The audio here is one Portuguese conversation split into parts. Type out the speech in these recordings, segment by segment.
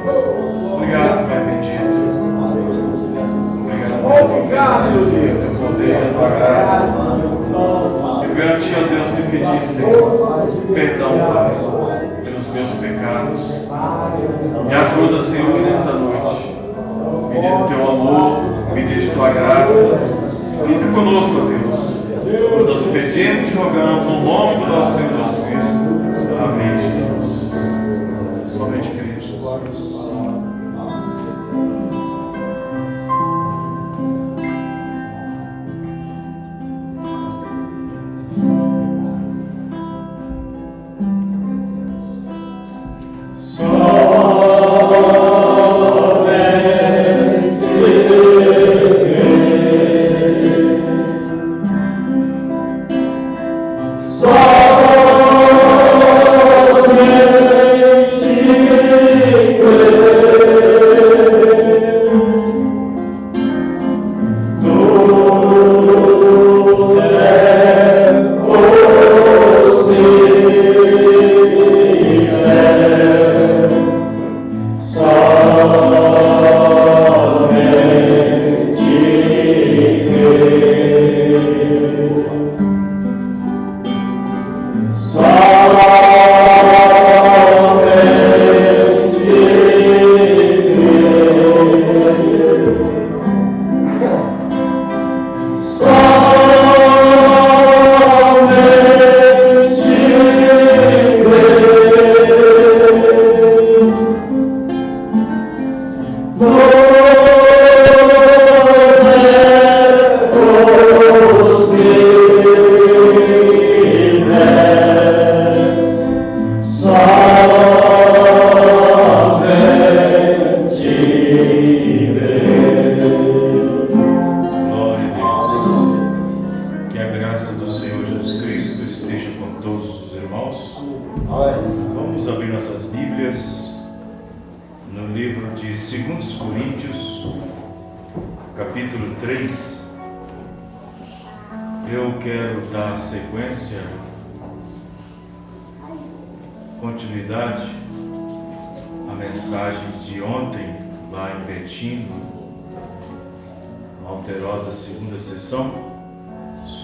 Obrigado, Pai bendito. Obrigado pelo teu poder, a tua graça. Eu quero te, ó Deus, te pedir, Senhor, perdão, Pai, pelos meus pecados. Me ajuda, Senhor, que nesta noite, pedindo teu amor, pedindo tua graça, fica conosco, ó Deus. Nós te pedimos e rogamos no nome do nosso Senhor Jesus Cristo. Amém, Jesus. Somente Cristo.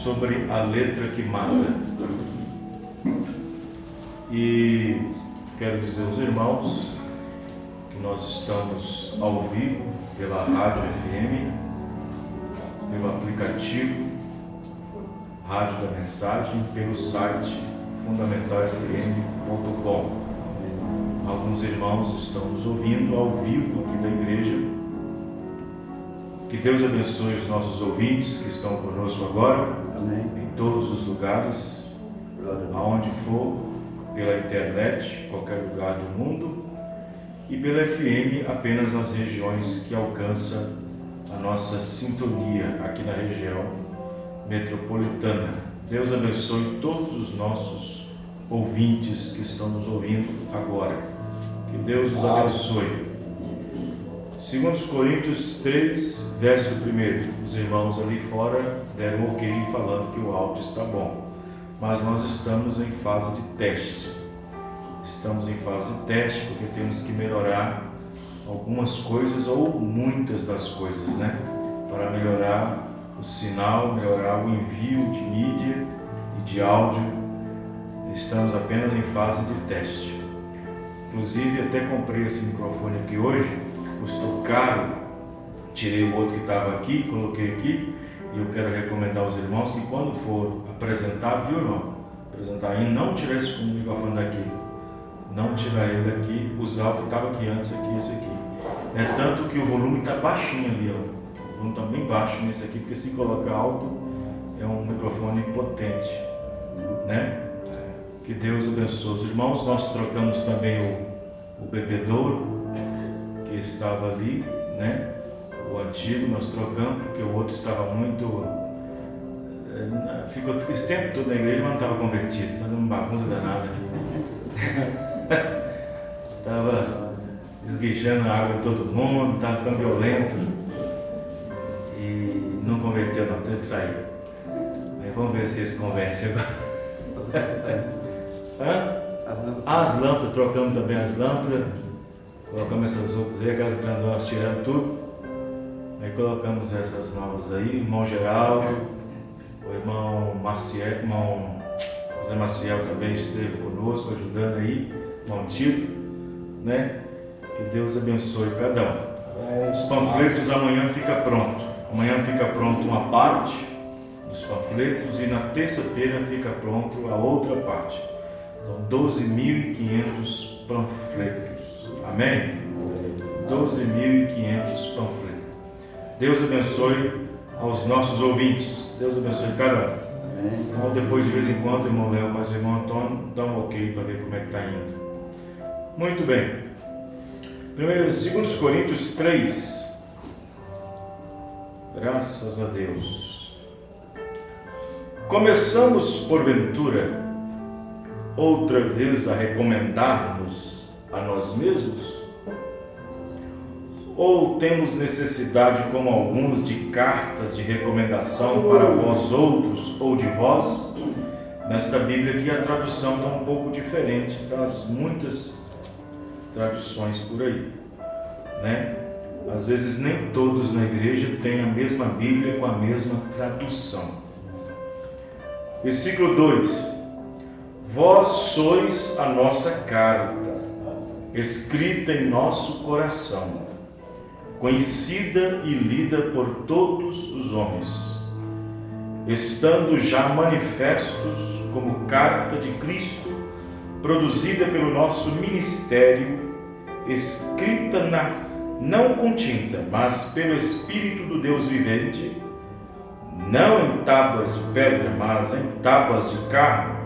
Sobre a letra que mata. E quero dizer aos irmãos que nós estamos ao vivo pela Rádio FM, pelo aplicativo Rádio da Mensagem, pelo site fundamentalfm.com. Alguns irmãos estão nos ouvindo ao vivo aqui da igreja. Que Deus abençoe os nossos ouvintes que estão conosco agora. Amém. Em todos os lugares, aonde for, pela internet, qualquer lugar do mundo, e pela FM apenas nas regiões que alcança a nossa sintonia aqui na região metropolitana. Deus abençoe todos os nossos ouvintes que estão nos ouvindo agora. Que Deus os abençoe. 2 Coríntios 3, verso 1. Os irmãos ali fora deram ok falando que o áudio está bom. Mas nós estamos em fase de teste. Estamos em fase de teste porque temos que melhorar algumas coisas ou muitas das coisas, né? Para melhorar o sinal, melhorar o envio de mídia e de áudio. Estamos apenas em fase de teste. Inclusive até comprei esse microfone aqui hoje. Custou caro, tirei o outro que estava aqui, coloquei aqui, e eu quero recomendar aos irmãos que quando for apresentar, viu irmão? Apresentar aí, não tirar esse microfone daqui, não tirar ele daqui, usar o que estava aqui antes, aqui, esse aqui. É tanto que o volume está baixinho ali, ó. O volume está bem baixo nesse aqui, porque se colocar alto, é um microfone potente, né? Que Deus abençoe os irmãos. Nós trocamos também o bebedouro, que estava ali, né? O antigo nós trocamos porque o outro estava muito ficou esse tempo todo na igreja, mas não estava convertido, fazendo uma bagunça danada. Estava esguichando a água em todo mundo, estava ficando violento e não converteu não, teve que sair. Mas vamos ver se esse converte agora. As lâmpadas, trocamos também as lâmpadas. Colocamos essas outras aí, aquelas grandonas tirando tudo. Aí colocamos essas novas aí, irmão Geraldo, o irmão Maciel, irmão José Maciel também esteve conosco, ajudando aí, irmão Tito, né? Que Deus abençoe cada um. Os panfletos amanhã fica pronto. Amanhã fica pronto uma parte dos panfletos e na terça-feira fica pronto a outra parte. São 12.500 panfletos. Amém? 12.500 panfletos. Deus abençoe aos nossos ouvintes. Deus abençoe cada um. Então, depois, de vez em quando, o irmão Léo, mas o irmão Antônio, dá um ok para ver como é que está indo. Muito bem. 2 Coríntios 3. Graças a Deus. Começamos, porventura, outra vez a recomendar-nos a nós mesmos? Ou temos necessidade, como alguns, de cartas de recomendação para vós outros ou de vós? Nesta Bíblia aqui a tradução está um pouco diferente das muitas traduções por aí, né? Às vezes nem todos na igreja têm a mesma Bíblia com a mesma tradução. Versículo 2: Vós sois a nossa carta, escrita em nosso coração, conhecida e lida por todos os homens, estando já manifestos como carta de Cristo, produzida pelo nosso ministério, escrita não com tinta, mas pelo Espírito do Deus vivente, não em tábuas de pedra, mas em tábuas de carne,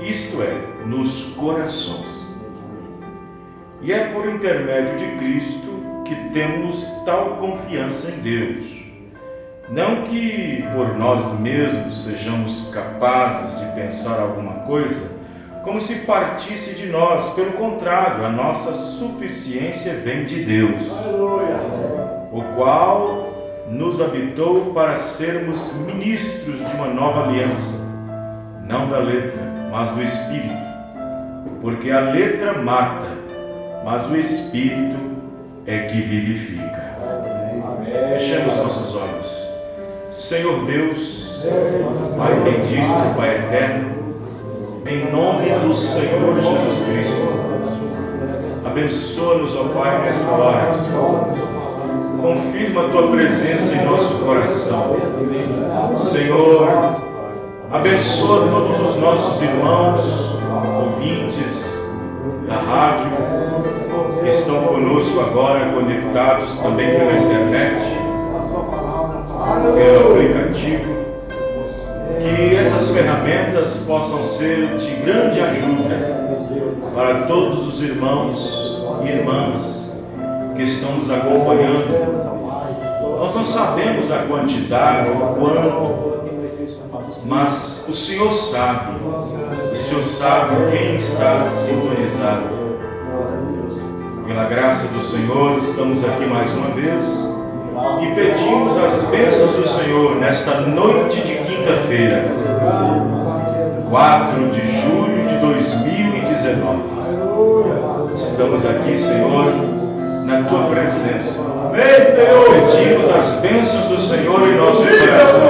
isto é, nos corações. E é por intermédio de Cristo que temos tal confiança em Deus. Não que por nós mesmos sejamos capazes de pensar alguma coisa, como se partisse de nós. Pelo contrário, a nossa suficiência vem de Deus, o qual nos habitou para sermos ministros de uma nova aliança, não da letra, mas do Espírito. Porque a letra mata, mas o Espírito é que vivifica. Fechemos nossos olhos. Senhor Deus, Pai bendito, Pai eterno, em nome do Senhor Jesus Cristo, abençoa-nos, ó Pai, nesta hora. Confirma a Tua presença em nosso coração. Senhor, abençoa todos os nossos irmãos, ouvintes da rádio, que estão conosco agora, conectados também pela internet, pelo aplicativo. Que essas ferramentas possam ser de grande ajuda para todos os irmãos e irmãs que estão nos acompanhando. Nós não sabemos a quantidade, o quanto, mas o Senhor sabe quem está sintonizado. Pela graça do Senhor, estamos aqui mais uma vez e pedimos as bênçãos do Senhor nesta noite de quinta-feira, 4 de julho de 2019. Estamos aqui, Senhor, na Tua presença. Pedimos as bênçãos do Senhor em nosso coração.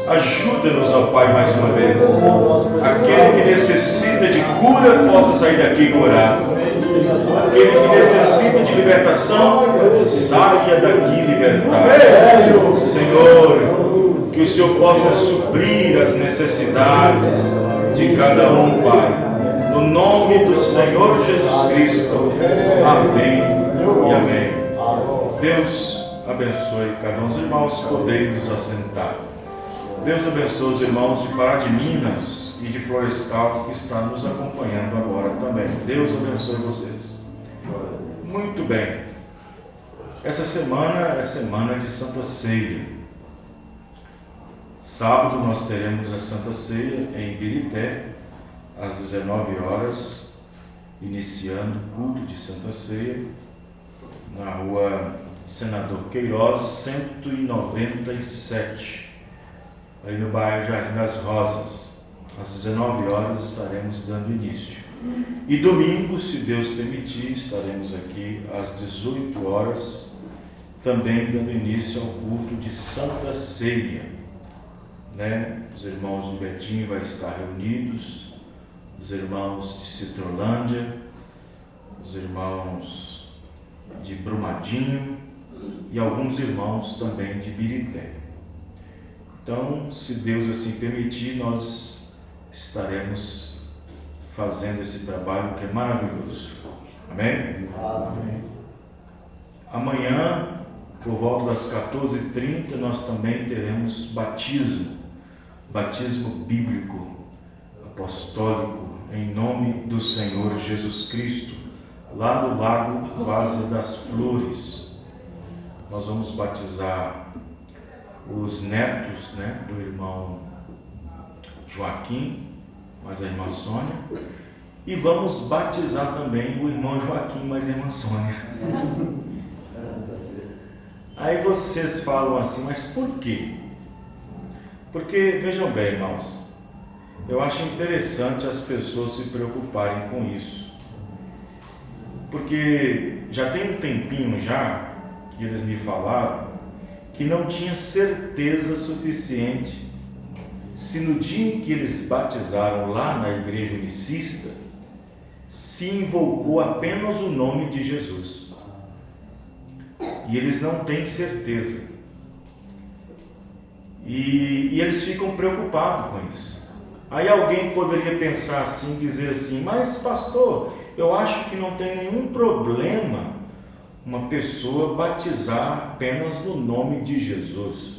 Ajuda-nos, ó Pai, mais uma vez. Aquele que necessita de cura possa sair daqui curado. Aquele que necessita de libertação, saia daqui libertado. Senhor, que o Senhor possa suprir as necessidades de cada um, Pai. No nome do Senhor Jesus Cristo. Amém e amém. Deus abençoe cada um dos irmãos, podem nos assentar. Deus abençoe os irmãos de Pará de Minas e de Florestal que está nos acompanhando agora também. Deus abençoe vocês. Muito bem. Essa semana é semana de Santa Ceia. Sábado nós teremos a Santa Ceia em Ibirité, às 19 horas, iniciando o culto de Santa Ceia, na rua Senador Queiroz, 197, aí no bairro Jardim das Rosas. Às 19 horas estaremos dando início. E domingo, se Deus permitir, estaremos aqui às 18 horas, também dando início ao culto de Santa Ceia, né? Os irmãos de Betim vão estar reunidos, os irmãos de Citrolândia, os irmãos de Brumadinho e alguns irmãos também de Birité. Então, se Deus assim permitir, nós estaremos fazendo esse trabalho que é maravilhoso. Amém? Amém. Amanhã, por volta das 14h30, nós também teremos batismo bíblico, apostólico, em nome do Senhor Jesus Cristo, lá no Lago Várzea das Flores. Nós vamos batizar os netos, né, do irmão Joaquim, mais a irmã Sônia, e vamos batizar também o irmão Joaquim, mais a irmã Sônia. Aí vocês falam assim, mas por quê? Porque, vejam bem, irmãos, eu acho interessante as pessoas se preocuparem com isso, porque já tem um tempinho já que eles me falaram que não tinha certeza suficiente se no dia em que eles batizaram lá na igreja unicista, se invocou apenas o nome de Jesus. E eles não têm certeza. E eles ficam preocupados com isso. Aí alguém poderia pensar assim, dizer assim, mas pastor, eu acho que não tem nenhum problema uma pessoa batizar apenas no nome de Jesus.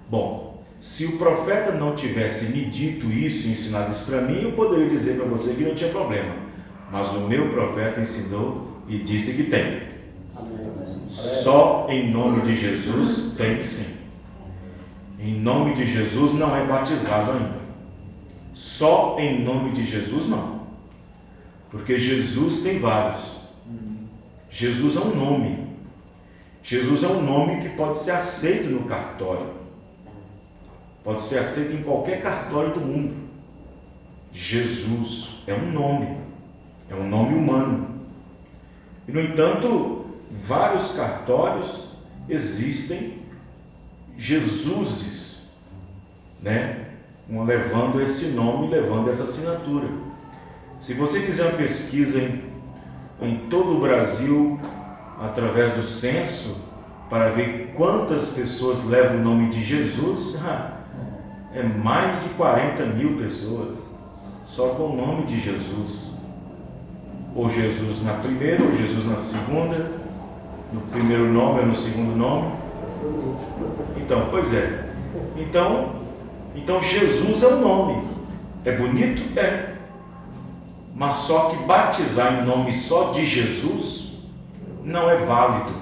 Bom, se o profeta não tivesse me dito isso, ensinado isso para mim, eu poderia dizer para você que não tinha problema. Mas o meu profeta ensinou e disse que tem. Só em nome de Jesus tem sim. Em nome de Jesus não é batizado ainda. Só em nome de Jesus não. Porque Jesus tem vários. Jesus é um nome. Jesus é um nome que pode ser aceito no cartório. Pode ser aceito em qualquer cartório do mundo. Jesus é um nome humano. E, no entanto, em vários cartórios existem Jesuses, né? Levando esse nome, levando essa assinatura. Se você fizer uma pesquisa em todo o Brasil, através do censo, para ver quantas pessoas levam o nome de Jesus, é mais de 40 mil pessoas, só com o nome de Jesus. Ou Jesus na primeira, ou Jesus na segunda, no primeiro nome ou no segundo nome. Então, pois é. Então Jesus é um nome. É bonito? É. Mas só que batizar em nome só de Jesus não é válido.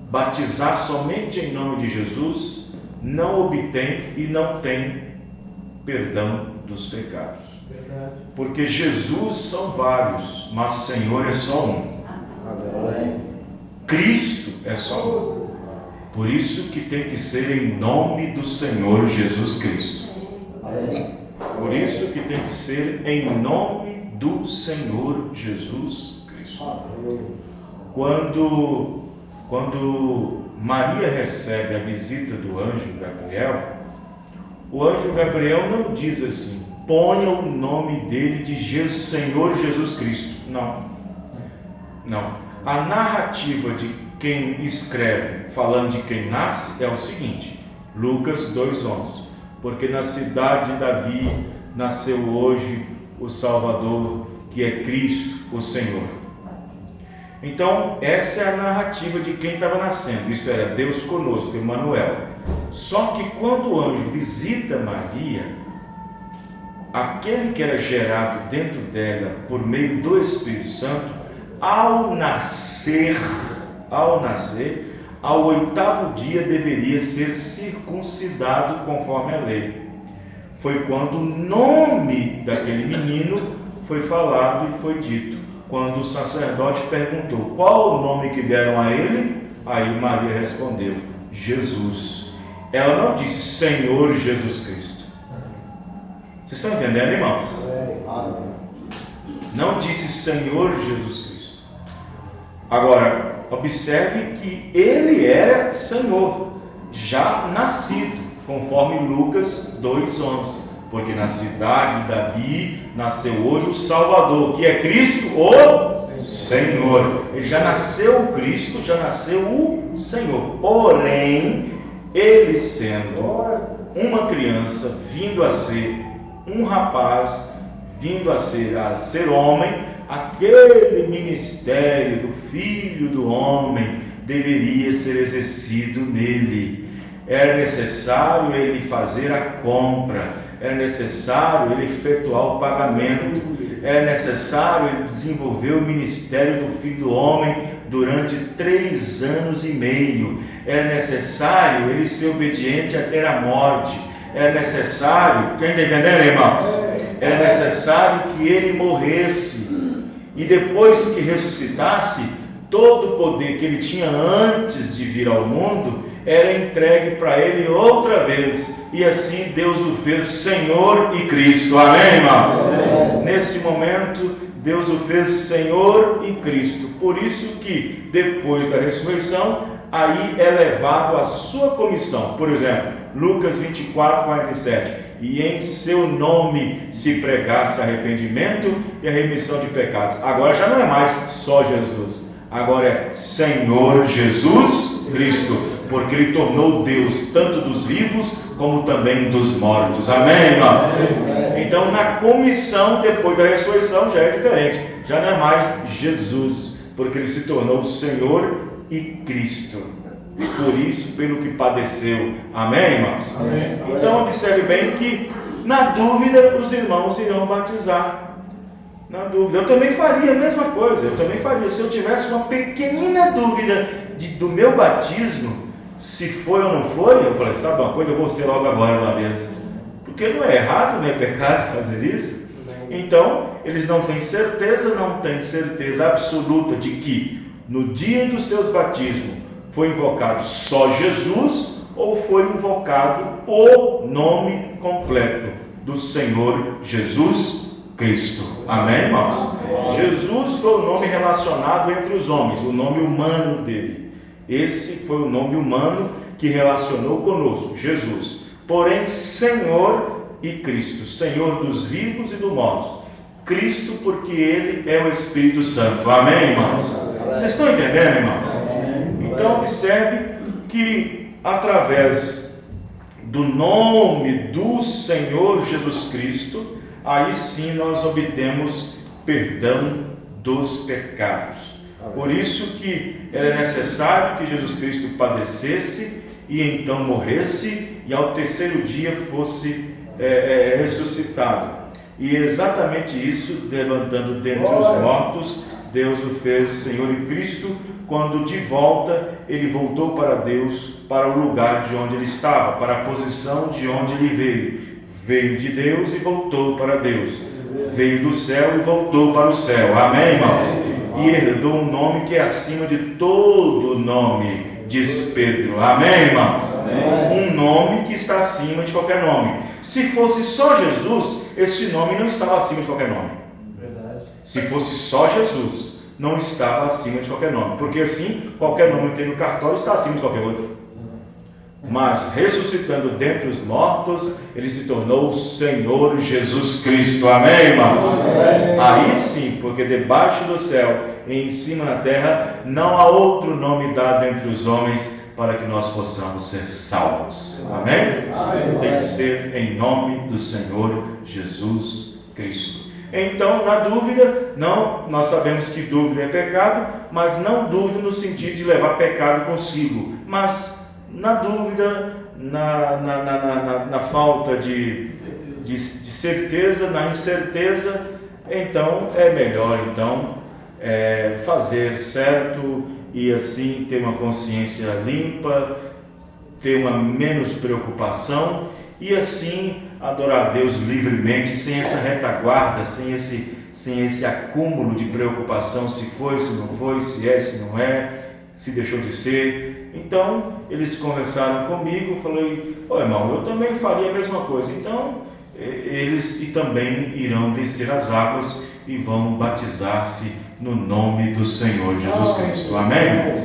Batizar somente em nome de Jesus não obtém e não tem perdão dos pecados. Verdade. Porque Jesus são vários, mas Senhor é só um. Amém. Cristo é só um. Por isso que tem que ser em nome do Senhor Jesus Cristo. Amém. Por isso que tem que ser em nome do Senhor Jesus Cristo. Amém. Quando Maria recebe a visita do anjo Gabriel, o anjo Gabriel não diz assim, ponha o nome dele de Senhor Jesus Cristo. Não. A narrativa de quem escreve, falando de quem nasce, é o seguinte, Lucas 2:11, porque na cidade de Davi nasceu hoje o Salvador, que é Cristo, o Senhor. Então, essa é a narrativa de quem estava nascendo, isto era, Deus conosco, Emmanuel. Só que quando o anjo visita Maria, aquele que era gerado dentro dela por meio do Espírito Santo, ao nascer, ao 8º dia deveria ser circuncidado conforme a lei. Foi quando o nome daquele menino foi falado e foi dito. Quando o sacerdote perguntou qual o nome que deram a ele, aí Maria respondeu, Jesus. Ela não disse Senhor Jesus Cristo. Vocês estão entendendo, irmãos? não disse Senhor Jesus Cristo. Agora, observe que ele era Senhor, já nascido, conforme Lucas 2,11. Porque na cidade de Davi nasceu hoje o Salvador, que é Cristo, o Senhor. Ele já nasceu o Cristo, já nasceu o Senhor. Porém, ele sendo uma criança, vindo a ser um rapaz, vindo a ser homem, aquele ministério do Filho do Homem deveria ser exercido nele. Era necessário ele fazer a compra, era necessário ele efetuar o pagamento, era necessário ele desenvolver o ministério do Filho do Homem durante 3 anos e meio, era necessário ele ser obediente até a morte, era necessário, quem está entendendo, irmãos? Era necessário que ele morresse, e depois que ressuscitasse, todo o poder que ele tinha antes de vir ao mundo era entregue para ele outra vez, e assim Deus o fez Senhor e Cristo. Amém, irmãos? Nesse momento Deus o fez Senhor e Cristo. Por isso que depois da ressurreição, aí é levado a sua comissão. Por exemplo, Lucas 24, 47. E em seu nome se pregasse arrependimento e a remissão de pecados. Agora já não é mais só Jesus, agora é Senhor Jesus Cristo, porque ele tornou Deus tanto dos vivos como também dos mortos. Amém, irmão? Então na comissão depois da ressurreição já é diferente, já não é mais Jesus, porque ele se tornou Senhor e Cristo. Por isso, pelo que padeceu. Amém, irmãos? Amém. Então observe bem que na dúvida os irmãos irão batizar. Na dúvida, eu também faria a mesma coisa. Eu também faria, se eu tivesse uma pequena dúvida do meu batismo, se foi ou não foi, eu falei, sabe uma coisa, eu vou ser logo agora uma vez, porque não é errado, não é pecado fazer isso. Então eles não têm certeza absoluta de que no dia dos seus batismos foi invocado só Jesus, ou foi invocado o nome completo do Senhor Jesus Cristo. Amém, irmãos? Jesus foi o nome relacionado entre os homens, o nome humano dele. Esse foi o nome humano que relacionou conosco, Jesus. Porém, Senhor e Cristo, Senhor dos vivos e dos mortos. Cristo, porque ele é o Espírito Santo. Amém, irmãos? Vocês estão entendendo, irmãos? Então observe que através do nome do Senhor Jesus Cristo, aí sim nós obtemos perdão dos pecados. Por isso que era necessário que Jesus Cristo padecesse e então morresse e ao terceiro dia fosse ressuscitado. E exatamente isso, levantando dentre os mortos, Deus o fez Senhor e Cristo, quando de volta ele voltou para Deus, para o lugar de onde ele estava, para a posição de onde ele veio. Veio de Deus e voltou para Deus. Veio do céu e voltou para o céu. Amém, irmãos? E herdou um nome que é acima de todo nome, diz Pedro. Amém, irmãos? Um nome que está acima de qualquer nome. Se fosse só Jesus, esse nome não estava acima de qualquer nome. Se fosse só Jesus, não estava acima de qualquer nome, porque assim, qualquer nome que tem no cartório está acima de qualquer outro. Mas ressuscitando dentre os mortos, ele se tornou o Senhor Jesus Cristo. Amém, irmãos? Aí sim, porque debaixo do céu e em cima na terra não há outro nome dado entre os homens para que nós possamos ser salvos. Amém? Tem que ser em nome do Senhor Jesus Cristo. Então, na dúvida, não, nós sabemos que dúvida é pecado, mas não dúvida no sentido de levar pecado consigo, mas na dúvida, na falta de certeza, na incerteza, então é melhor fazer certo e assim ter uma consciência limpa, ter uma menos preocupação e assim adorar a Deus livremente, sem essa retaguarda, sem esse acúmulo de preocupação, se foi, se não foi, se é, se não é, se deixou de ser. Então eles conversaram comigo, falei, irmão, eu também faria a mesma coisa. Então eles também irão descer as águas e vão batizar-se no nome do Senhor Jesus Cristo. Amém?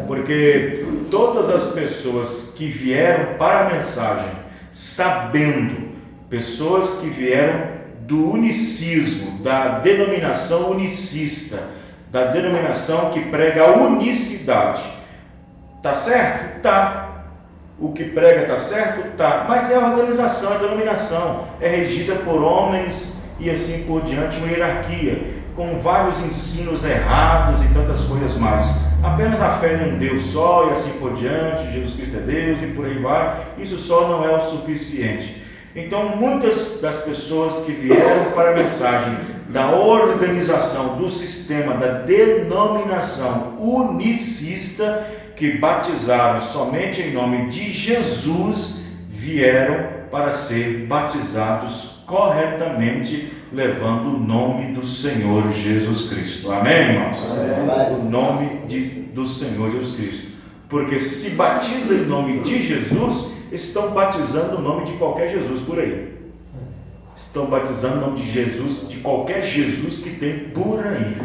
Porque todas as pessoas que vieram para a mensagem, sabendo, pessoas que vieram do unicismo, da denominação unicista, da denominação que prega a unicidade. Tá certo? Tá. O que prega está certo? Tá. Mas é a organização, a denominação. É regida por homens e assim por diante, uma hierarquia, com vários ensinos errados e tantas coisas mais. Apenas a fé em um Deus só e assim por diante, Jesus Cristo é Deus e por aí vai. Isso só não é o suficiente. Então, muitas das pessoas que vieram para a mensagem da organização, do sistema, da denominação unicista, que batizaram somente em nome de Jesus, vieram para ser batizados corretamente, levando o nome do Senhor Jesus Cristo. Amém, irmãos? O nome do Senhor Jesus Cristo. Porque se batiza em nome de Jesus, estão batizando o nome de qualquer Jesus por aí. Estão batizando o nome de Jesus, de qualquer Jesus que tem por aí.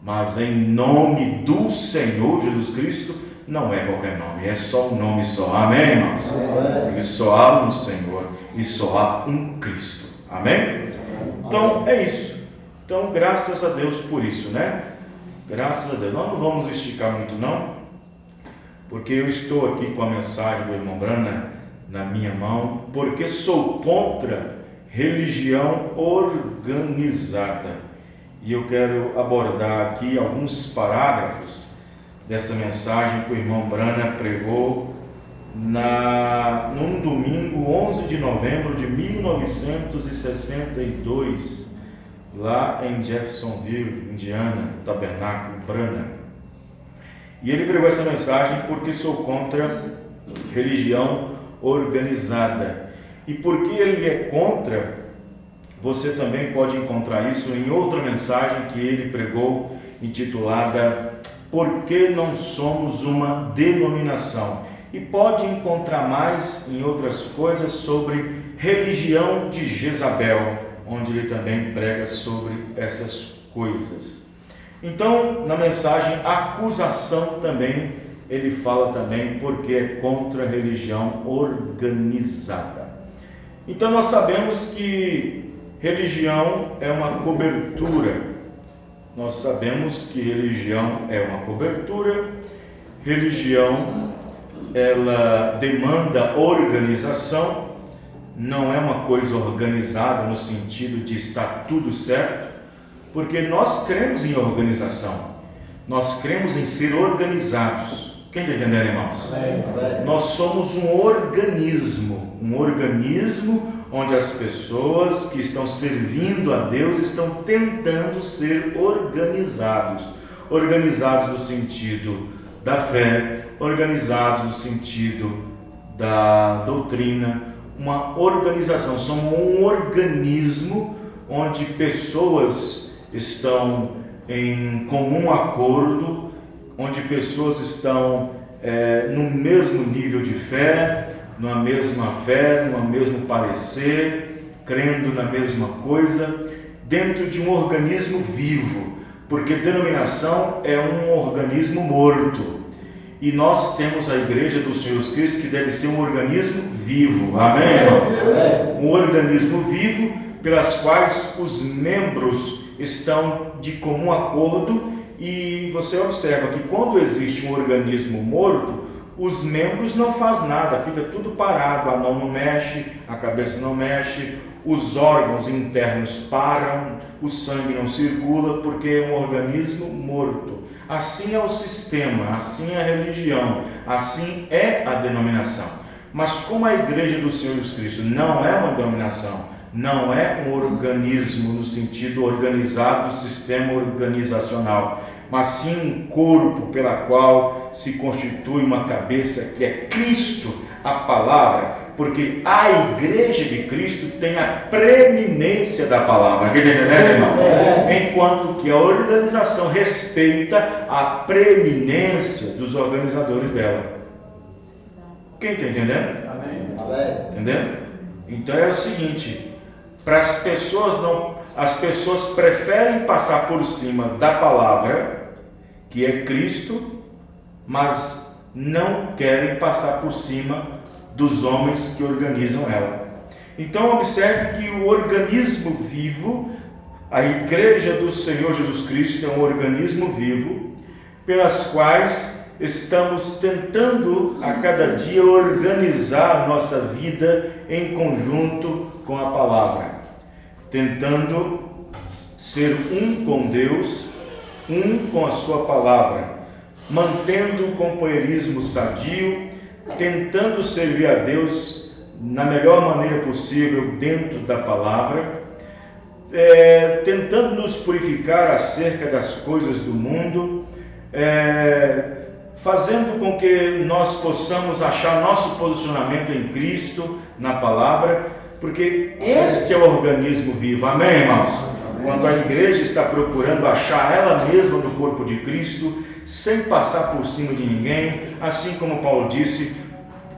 Mas em nome do Senhor Jesus Cristo, não é qualquer nome, é só um nome só. Amém, irmãos? Porque só há um Senhor e só há um Cristo. Amém? Então, é isso. Então, graças a Deus por isso, né? Graças a Deus. Nós não vamos esticar muito, não, porque eu estou aqui com a mensagem do irmão Brana na minha mão, porque sou contra religião organizada. E eu quero abordar aqui alguns parágrafos dessa mensagem que o irmão Brana pregou num domingo 11 de novembro de 1962, lá em Jeffersonville, Indiana, no Tabernáculo Brana. E ele pregou essa mensagem porque sou contra religião organizada. E porque ele é contra, você também pode encontrar isso em outra mensagem que ele pregou, intitulada Por que não somos uma denominação? E pode encontrar mais em outras coisas sobre religião de Jezabel, onde ele também prega sobre essas coisas. Então, na mensagem acusação também, ele fala também porque é contra a religião organizada. Então nós sabemos que religião é uma cobertura. Nós sabemos que religião é uma cobertura. Religião, ela demanda organização. Não é uma coisa organizada no sentido de estar tudo certo, porque nós cremos em organização. Nós cremos em ser organizados. Quem está entendendo, irmãos? Nós somos um organismo onde as pessoas que estão servindo a Deus estão tentando ser organizados. Organizados no sentido da fé, organizados no sentido da doutrina, uma organização. Somos um organismo onde pessoas estão em comum acordo, onde pessoas estão no mesmo nível de fé, numa mesma fé, num mesmo parecer, crendo na mesma coisa, dentro de um organismo vivo, porque denominação é um organismo morto, e nós temos a Igreja do Senhor Jesus Cristo, que deve ser um organismo vivo. Amém, irmãos? Um organismo vivo, pelas quais os membros estão de comum acordo. E você observa que quando existe um organismo morto, os membros não fazem nada, fica tudo parado, a mão não mexe, a cabeça não mexe, os órgãos internos param, o sangue não circula, porque é um organismo morto. Assim é o sistema, assim é a religião, assim é a denominação. Mas como a Igreja do Senhor Jesus Cristo não é uma denominação, não é um organismo no sentido organizado do sistema organizacional, mas sim um corpo pela qual se constitui uma cabeça que é Cristo, a palavra, porque a Igreja de Cristo tem a preeminência da palavra, irmão? Enquanto que a organização respeita a preeminência dos organizadores dela. Quem está entendendo? Amém. Entendendo? Então é o seguinte, para as pessoas não... as pessoas preferem passar por cima da palavra, que é Cristo, mas não querem passar por cima dos homens que organizam ela. Então observe que o organismo vivo, a Igreja do Senhor Jesus Cristo, é um organismo vivo, pelas quais estamos tentando a cada dia organizar a nossa vida em conjunto com a palavra, tentando ser um com Deus, um com a sua palavra, mantendo o companheirismo sadio, tentando servir a Deus na melhor maneira possível dentro da palavra, tentando nos purificar acerca das coisas do mundo, fazendo com que nós possamos achar nosso posicionamento em Cristo, na palavra, porque este é o organismo vivo. Amém, irmãos? Quando a igreja está procurando achar ela mesma no corpo de Cristo, sem passar por cima de ninguém, assim como Paulo disse,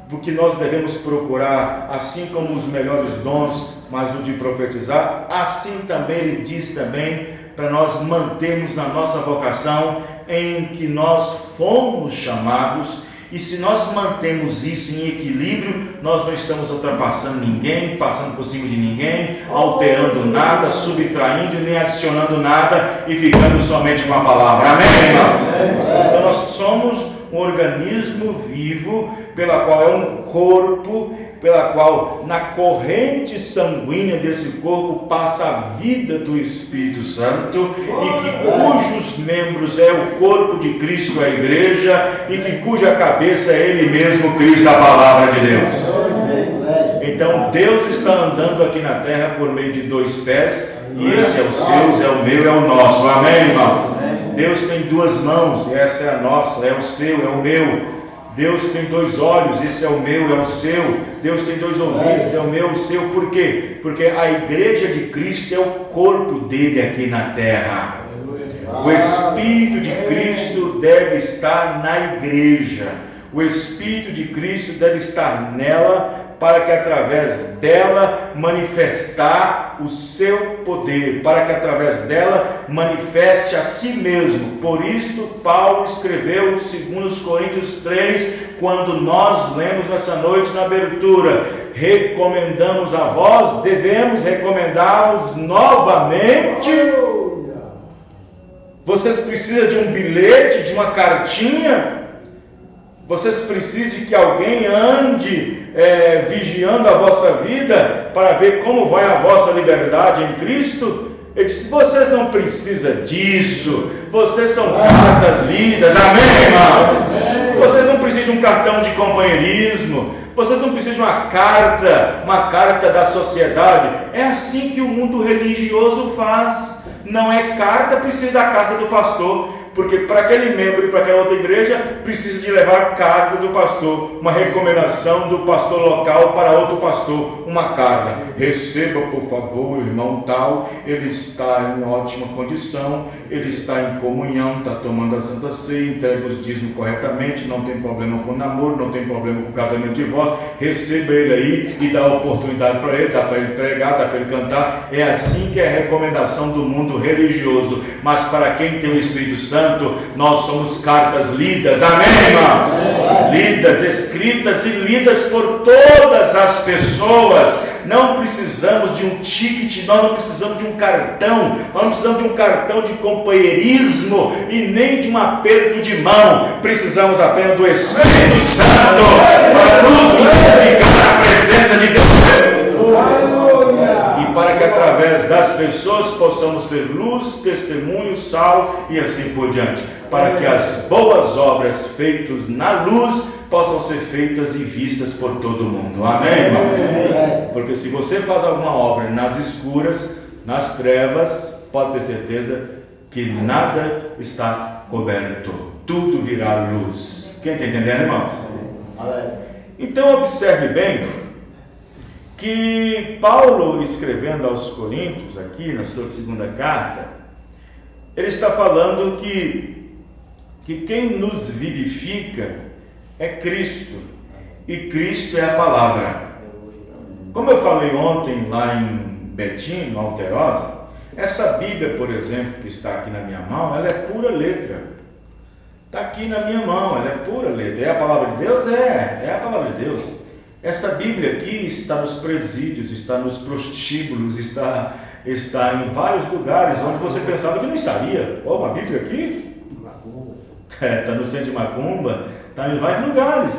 porque nós devemos procurar, assim como os melhores dons, mas o de profetizar, assim também ele diz também, para nós mantermos na nossa vocação em que nós fomos chamados, e se nós mantemos isso em equilíbrio, nós não estamos ultrapassando ninguém, passando por cima de ninguém, alterando nada, subtraindo e nem adicionando nada e ficando somente com a palavra. Amém, irmãos? Então nós somos um organismo vivo, pela qual é um corpo, pela qual na corrente sanguínea desse corpo passa a vida do Espírito Santo, e cujos membros é o corpo de Cristo, a igreja, e cuja cabeça é Ele mesmo, Cristo, a palavra de Deus. Então Deus está andando aqui na terra por meio de dois pés, e esse é o seu, é o meu, é o nosso. Amém, irmãos? Deus tem duas mãos, e essa é a nossa, é o seu, é o meu. Deus tem dois olhos, esse é o meu, é o seu. Deus tem dois ouvidos, é o meu, o seu. Por quê? Porque a igreja de Cristo é o corpo dele aqui na terra. O Espírito de Cristo deve estar na igreja. O Espírito de Cristo deve estar nela, para que através dela manifestar o seu poder, para que através dela manifeste a si mesmo. Por isto Paulo escreveu em 2 Coríntios 3, quando nós lemos nessa noite na abertura: recomendamos a vós, devemos recomendá-los novamente. Vocês precisam de um bilhete, de uma cartinha? Vocês precisam de que alguém ande vigiando a vossa vida para ver como vai a vossa liberdade em Cristo? Ele disse: vocês não precisam disso. Vocês são cartas lidas. Amém, irmãos? Vocês não precisam de um cartão de companheirismo. Vocês não precisam de uma carta da sociedade. É assim que o mundo religioso faz. Não é carta, precisa da carta do pastor. Porque para aquele membro e para aquela outra igreja precisa de levar a carta do pastor, uma recomendação do pastor local para outro pastor, uma carta: receba por favor o irmão tal, ele está em ótima condição, ele está em comunhão, está tomando a Santa Ceia, entrega os dízimos corretamente, não tem problema com namoro, não tem problema com casamento e divórcio. Receba ele aí e dá oportunidade para ele, dá para ele pregar, dá para ele cantar. É assim que é a recomendação do mundo religioso. Mas para quem tem o Espírito Santo, nós somos cartas lidas. Amém, irmãos? Lidas, escritas e lidas por todas as pessoas. Não precisamos de um ticket, nós não precisamos de um cartão, nós não precisamos de um cartão de companheirismo e nem de um aperto de mão. Precisamos apenas do Espírito Santo para nos ligar à presença de Deus. E para que através das pessoas possamos ser luz, testemunho, sal e assim por diante, para que as boas obras feitas na luz possam ser feitas e vistas por todo mundo. Amém, irmão? Porque se você faz alguma obra nas escuras, nas trevas, pode ter certeza que nada está coberto, tudo virá luz. Quem está entendendo, irmão? Então observe bem que Paulo, escrevendo aos Coríntios, aqui na sua segunda carta, ele está falando que quem nos vivifica é Cristo, e Cristo é a palavra. Como eu falei ontem lá em Betim, no Alterosa, Essa Bíblia, por exemplo, que está aqui na minha mão, ela é pura letra. Está aqui na minha mão, ela é pura letra. É a palavra de Deus? É a palavra de Deus. Esta Bíblia aqui está nos presídios, está nos prostíbulos, está em vários lugares onde você pensava que não estaria. Uma Bíblia aqui? Está no centro de Macumba, está em vários lugares.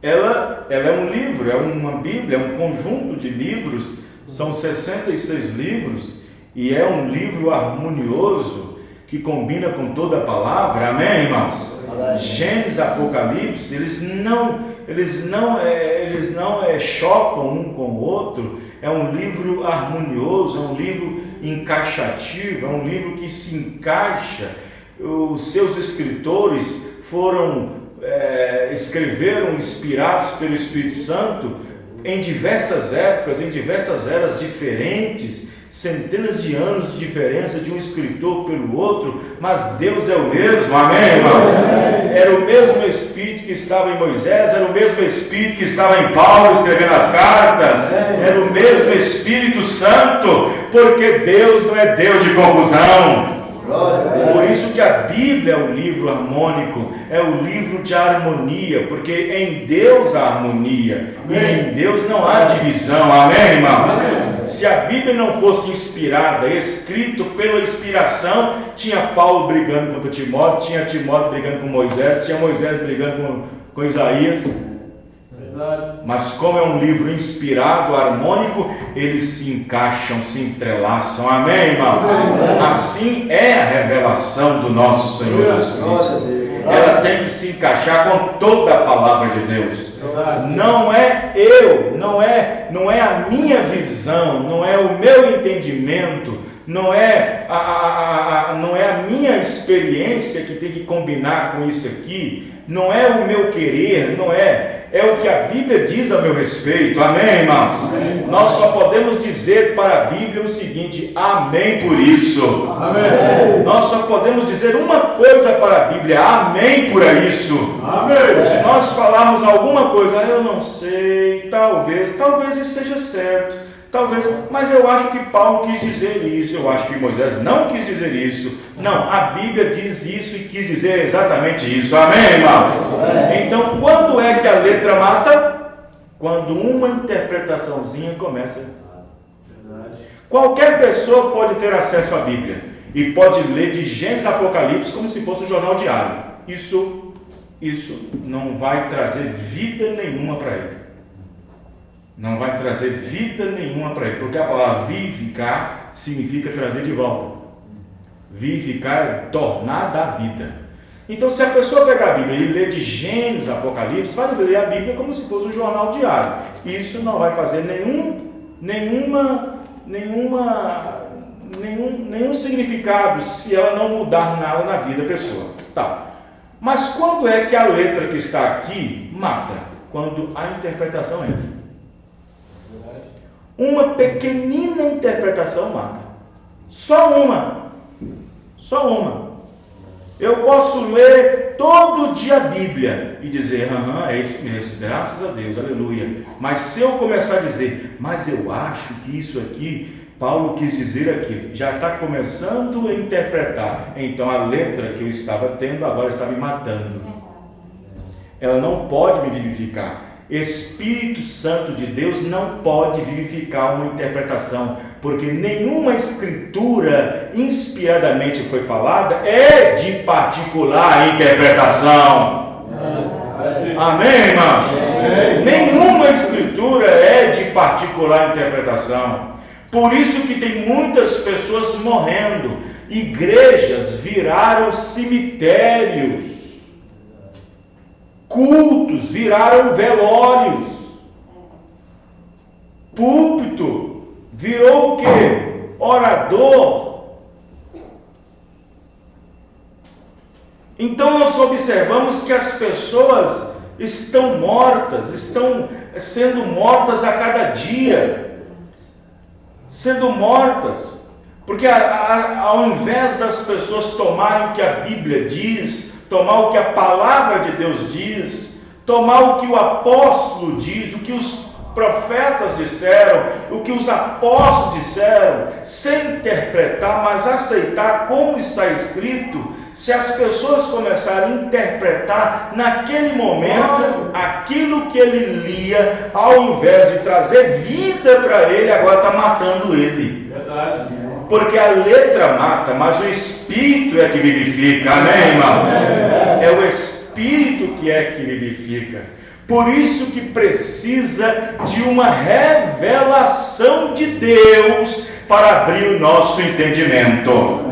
Ela é um livro, é uma Bíblia, é um conjunto de livros, são 66 livros, e é um livro harmonioso, que combina com toda a palavra, amém, irmãos? Gênesis, Apocalipse, eles não chocam um com o outro. É um livro harmonioso, é um livro encaixativo, é um livro que se encaixa. Os seus escritores escreveram inspirados pelo Espírito Santo em diversas épocas, em diversas eras diferentes, centenas de anos de diferença de um escritor pelo outro, mas Deus é o mesmo, amém, irmão? Era o mesmo Espírito que estava em Moisés, era o mesmo Espírito que estava em Paulo escrevendo as cartas, era o mesmo Espírito Santo, porque Deus não é Deus de confusão. Por isso que a Bíblia é o livro harmônico, é o livro de harmonia, porque em Deus há harmonia, e em Deus não há divisão, amém, irmão? Se a Bíblia não fosse inspirada, escrito pela inspiração, tinha Paulo brigando contra Timóteo, tinha Timóteo brigando com Moisés, tinha Moisés brigando com Isaías. Mas como é um livro inspirado, harmônico, eles se encaixam, se entrelaçam, amém, irmão? Assim é a revelação do nosso Senhor Jesus Cristo. Ela tem que se encaixar com toda a palavra de Deus. Não é não é a minha visão, não é o meu entendimento, não é a minha experiência que tem que combinar com isso aqui, não é o meu querer, é o que a Bíblia diz a meu respeito, amém, irmãos? Amém. Nós só podemos dizer para a Bíblia o seguinte: amém por isso. Amém. Nós só podemos dizer uma coisa para a Bíblia: amém por isso. Amém. Se nós falarmos alguma coisa, eu não sei, talvez isso seja certo, mas eu acho que Paulo quis dizer isso, eu acho que Moisés não quis dizer isso. Não, a Bíblia diz isso e quis dizer exatamente isso, amém, irmão? Então, quando é que a letra mata? Quando uma interpretaçãozinha começa. Qualquer pessoa pode ter acesso à Bíblia e pode ler de Gênesis a Apocalipse como se fosse um jornal diário. Isso não vai trazer vida nenhuma para ele. Não vai trazer vida nenhuma para ele, porque a palavra vivificar significa trazer de volta. Vivificar é tornar da vida. Então, se a pessoa pegar a Bíblia e ler de Gênesis a Apocalipse, vai ler a Bíblia como se fosse um jornal diário. Isso não vai fazer nenhum significado se ela não mudar nada na vida da pessoa. Tá. Mas quando é que a letra que está aqui mata? Quando a interpretação entra. Uma pequenina interpretação mata. Só uma. Eu posso ler todo dia a Bíblia e dizer, é isso mesmo, graças a Deus, aleluia. Mas se eu começar a dizer, mas eu acho que isso aqui, Paulo quis dizer aquilo, já está começando a interpretar. Então a letra que eu estava tendo agora está me matando. Ela não pode me vivificar. Espírito Santo de Deus não pode vivificar uma interpretação, porque nenhuma escritura inspiradamente foi falada é de particular interpretação. Amém, irmão? Nenhuma escritura é de particular interpretação. Por isso que tem muitas pessoas morrendo, igrejas viraram cemitérios, cultos viraram velórios, púlpito virou o quê? Orador. Então nós observamos que as pessoas estão mortas, estão sendo mortas a cada dia, sendo mortas, porque ao invés das pessoas tomarem o que a Bíblia diz, tomar o que a palavra de Deus diz, tomar o que o apóstolo diz, o que os profetas disseram, o que os apóstolos disseram, sem interpretar, mas aceitar como está escrito, se as pessoas começarem a interpretar naquele momento aquilo que ele lia, ao invés de trazer vida para ele, agora está matando ele. Verdade. Porque a letra mata, mas o Espírito é que vivifica, amém, irmão? É o Espírito que é que vivifica. Por isso que precisa de uma revelação de Deus para abrir o nosso entendimento.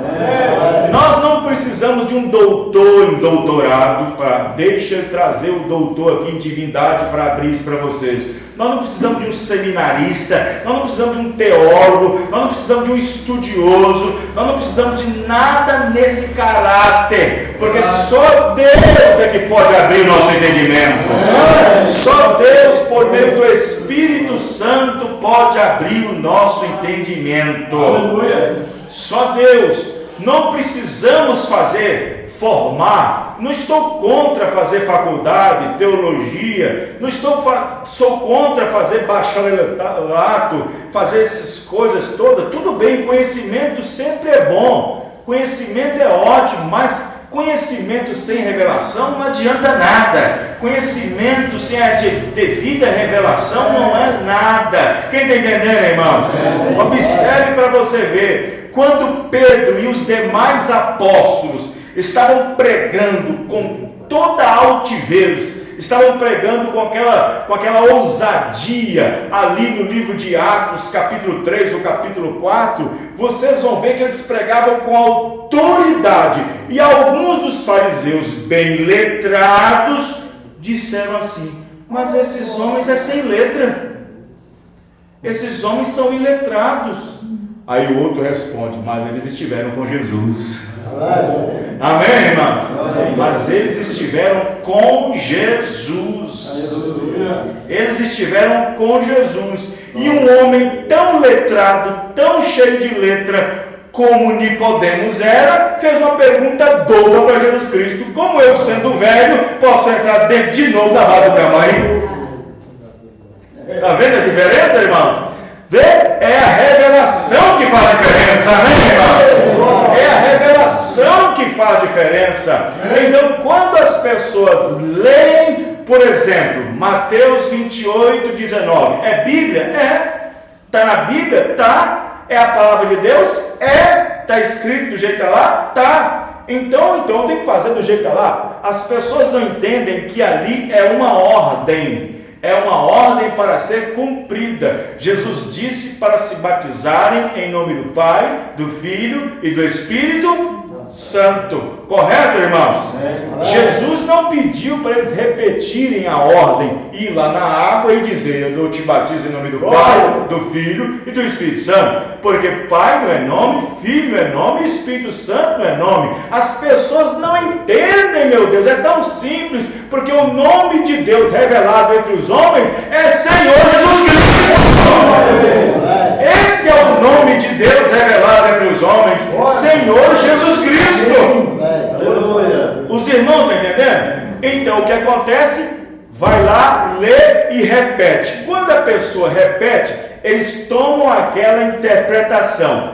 Nós não precisamos de um doutor em doutorado, deixa eu trazer o doutor aqui em divindade para abrir isso para vocês. Nós não precisamos de um seminarista, nós não precisamos de um teólogo, nós não precisamos de um estudioso, nós não precisamos de nada nesse caráter, porque só Deus é que pode abrir o nosso entendimento. Só Deus, por meio do Espírito Santo, pode abrir o nosso entendimento. Só Deus. Não precisamos formar. Não estou contra fazer faculdade, teologia. Não sou contra fazer bacharelato, fazer essas coisas todas. Tudo bem, conhecimento sempre é bom. Conhecimento é ótimo, mas conhecimento sem revelação não adianta nada. Conhecimento sem a devida revelação não é nada. Quem está entendendo, irmãos? Observe para você ver. Quando Pedro e os demais apóstolos estavam pregando com toda a altivez, estavam pregando com aquela ousadia, ali no livro de Atos, capítulo 3 ou capítulo 4, vocês vão ver que eles pregavam com autoridade. E alguns dos fariseus bem letrados disseram assim: mas esses homens é sem letra, esses homens são iletrados. Aí o outro responde: mas eles estiveram com Jesus. Amém, irmãos? Mas eles estiveram com Jesus. Eles estiveram com Jesus. E um homem tão letrado, tão cheio de letra como Nicodemos era, fez uma pergunta boa para Jesus Cristo: como eu, sendo velho, posso entrar dentro de novo da barra do minha mãe? Está vendo a diferença, irmãos? É a revelação que faz a diferença, né, irmão? É a revelação que faz a diferença. Então, quando as pessoas leem, por exemplo, Mateus 28, 19, é Bíblia? É. Está na Bíblia? Está. É a palavra de Deus? É. Está escrito do jeito que está lá? Está. Então tem que fazer do jeito que está lá. As pessoas não entendem que ali é uma ordem. É uma ordem para ser cumprida. Jesus disse para se batizarem em nome do Pai, do Filho e do Espírito Santo. Correto, irmãos? Jesus não pediu para eles repetirem a ordem, ir lá na água e dizer: eu te batizo em nome do Pai, do Filho e do Espírito Santo. Porque Pai não é nome, Filho é nome, Espírito Santo não é nome. As pessoas não entendem, meu Deus, é tão simples, porque o nome de Deus revelado entre os homens é Senhor Jesus Cristo. Esse é o nome de Deus revelado entre os homens, Senhor Jesus Cristo. Os irmãos estão entendendo? Então o que acontece? Vai lá, lê e repete. Quando a pessoa repete, eles tomam aquela interpretação.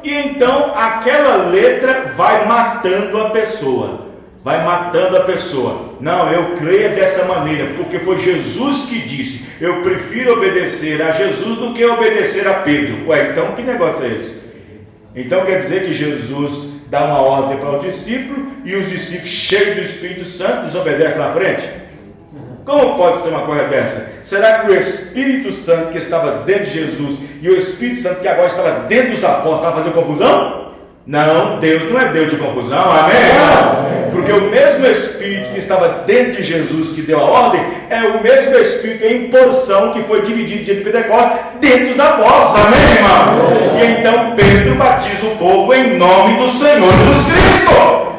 E então aquela letra vai matando a pessoa. Não, eu creio dessa maneira, porque foi Jesus que disse: eu prefiro obedecer a Jesus do que obedecer a Pedro. Ué, então que negócio é esse? Então quer dizer que Jesus dá uma ordem para o discípulo e os discípulos, cheios do Espírito Santo, desobedecem na frente? Como pode ser uma coisa dessa? Será que o Espírito Santo que estava dentro de Jesus e o Espírito Santo que agora estava dentro dos apóstolos estava fazendo confusão? Não, Deus não é Deus de confusão, amém? Porque o mesmo Espírito que estava dentro de Jesus, que deu a ordem, é o mesmo Espírito em porção que foi dividido de Pentecostes dentro dos apóstolos, amém, irmão? E então Pedro batiza o povo em nome do Senhor Jesus Cristo,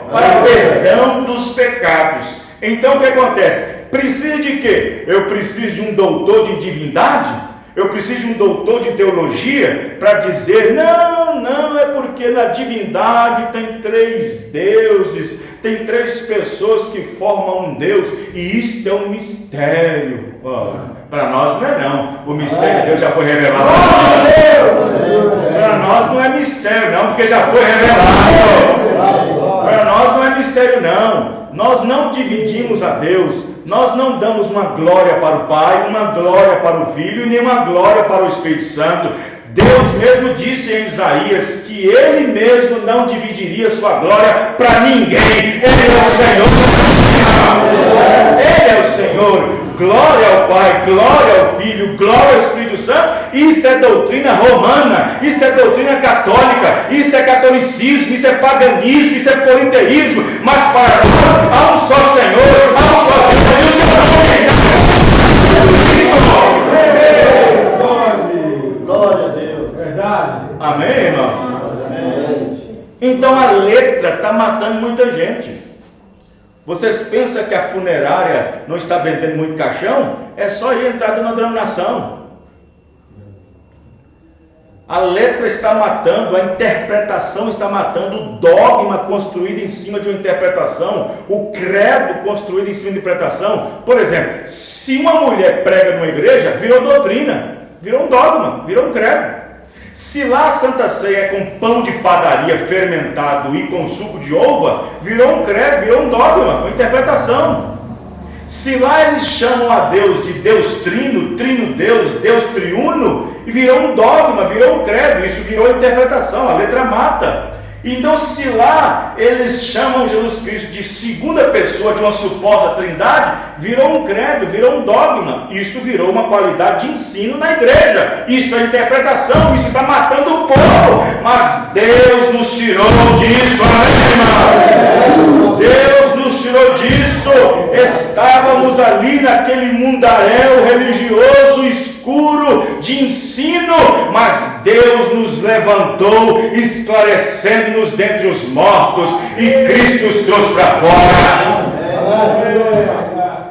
para perdão dos pecados. Então o que acontece? Precisa de quê? Eu preciso de um doutor de divindade? Eu preciso de um doutor de teologia para dizer, não, é porque na divindade tem 3 deuses, tem 3 pessoas que formam um Deus, e isto é um mistério. Para nós não é não, o mistério de Deus já foi revelado. Para nós não é mistério não, porque já foi revelado. Para nós não é mistério não. Nós não dividimos a Deus, nós não damos uma glória para o Pai, uma glória para o Filho e nem uma glória para o Espírito Santo. Deus mesmo disse em Isaías que Ele mesmo não dividiria sua glória para ninguém. Ele é o Senhor. Ele é o Senhor. Glória ao Pai, glória ao Filho, glória ao Espírito Santo. Isso é doutrina romana, isso é doutrina católica, isso é catolicismo, isso é paganismo, isso é politeísmo. Mas para nós há um só Senhor, há um só Deus, e o Senhor não. Glória a Deus. Verdade. Amém, irmão? Então a letra está matando muita gente. Vocês pensam que a funerária não está vendendo muito caixão? É só ir entrar numa denominação. A letra está matando, a interpretação está matando, o dogma construído em cima de uma interpretação, o credo construído em cima de interpretação. Por exemplo, se uma mulher prega numa igreja, virou doutrina, virou um dogma, virou um credo. Se lá a Santa Ceia é com pão de padaria fermentado e com suco de uva, virou um credo, virou um dogma, uma interpretação. Se lá eles chamam a Deus de Deus Trino, Trino Deus, Deus Triuno, e virou um dogma, virou um credo, isso virou interpretação, a letra mata. Então, se lá eles chamam Jesus Cristo de segunda pessoa de uma suposta trindade, virou um credo, virou um dogma. Isso virou uma qualidade de ensino na igreja. Isso é interpretação, isso está matando o povo. Mas Deus nos tirou disso, amém, irmão? Deus nos tirou disso. Estávamos ali naquele mundaréu religioso escuro de ensino, mas Deus nos levantou, esclarecendo-nos dentre os mortos, e Cristo nos trouxe para fora.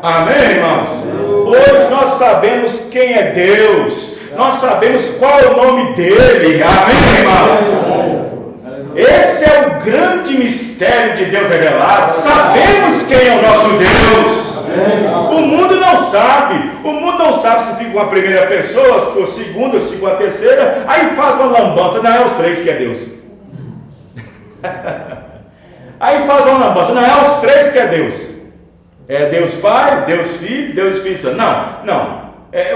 Amém, irmãos? Hoje nós sabemos quem é Deus, nós sabemos qual é o nome dele. Amém, irmãos? Esse é o grande mistério de Deus revelado. Sabemos quem é o nosso Deus. O mundo não sabe. O mundo não sabe se fica com a primeira pessoa, ou segunda, ou se com a terceira. Aí faz uma lambança. Não é os 3 que é Deus. Aí faz uma lambança. Não é os 3 que é Deus. É Deus Pai, Deus Filho, Deus Espírito Santo. Não.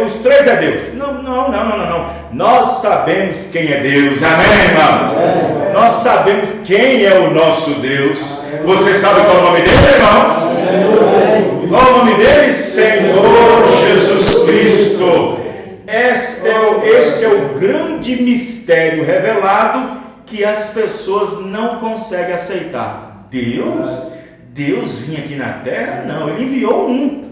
Os 3 é Deus. Não. Nós sabemos quem é Deus. Amém, irmãos? Nós sabemos quem é o nosso Deus. Você sabe qual é o nome dele, irmão? Qual é o nome dele? Senhor Jesus Cristo. Este é o grande mistério revelado que as pessoas não conseguem aceitar. Deus vinha aqui na terra? Não, ele enviou um.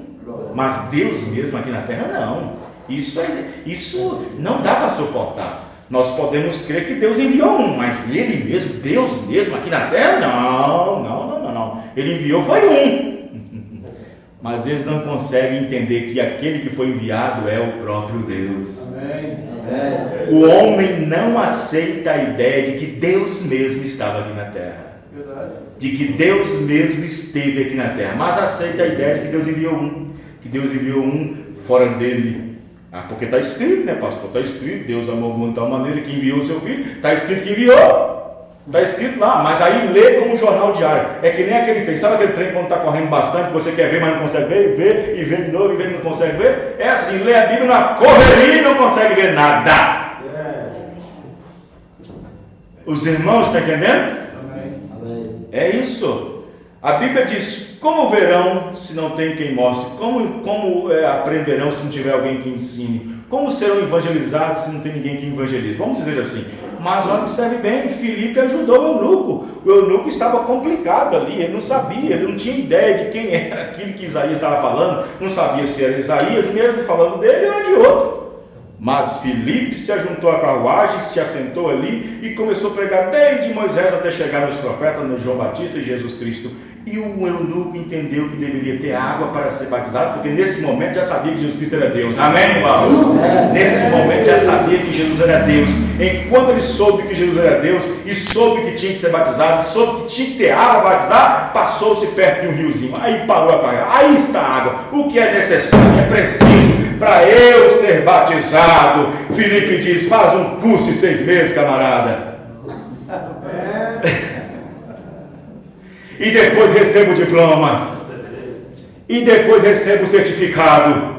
Mas Deus mesmo aqui na terra não. Isso não dá para suportar. Nós podemos crer que Deus enviou um, mas ele mesmo, Deus mesmo aqui na terra, não. Ele enviou foi um. Mas eles não conseguem entender que aquele que foi enviado é o próprio Deus. Amém. O homem não aceita a ideia de que Deus mesmo estava aqui na terra. De que Deus mesmo esteve aqui na terra. Mas aceita a ideia de que Deus enviou um. Que Deus enviou um fora dele. Porque está escrito, né, pastor? Está escrito, Deus amou o mundo de tal maneira que enviou o seu filho. Está escrito que enviou. Está escrito lá, mas aí lê como um jornal diário. É que nem aquele trem. Sabe aquele trem quando está correndo bastante, que você quer ver, mas não consegue ver, e vê de novo, e vê e não consegue ver? É assim, lê a Bíblia na correria e não consegue ver nada. Os irmãos estão entendendo? É isso. A Bíblia diz: como verão se não tem quem mostre? Como aprenderão se não tiver alguém que ensine? Como serão evangelizados se não tem ninguém que evangelize? Vamos dizer assim. Mas observe bem, Filipe ajudou o eunuco. O eunuco estava complicado ali, ele não sabia, ele não tinha ideia de quem era aquilo que Isaías estava falando, não sabia se era Isaías mesmo falando dele ou de outro. Mas Filipe se ajuntou à carruagem, se assentou ali e começou a pregar desde Moisés até chegar nos profetas, no João Batista e Jesus Cristo. E o eunuco entendeu que deveria ter água para ser batizado, porque nesse momento já sabia que Jesus Cristo era Deus. Amém, irmão? Nesse momento já sabia que Jesus era Deus. Enquanto ele soube que Jesus era Deus e soube que tinha que ser batizado, soube que tinha que ter água para batizar, passou-se perto de um riozinho. Aí parou a carreira. Aí está a água. O que é necessário, é preciso para eu ser batizado. Filipe diz: faz um curso de 6 meses, camarada. E depois recebo o diploma, e depois recebo o certificado,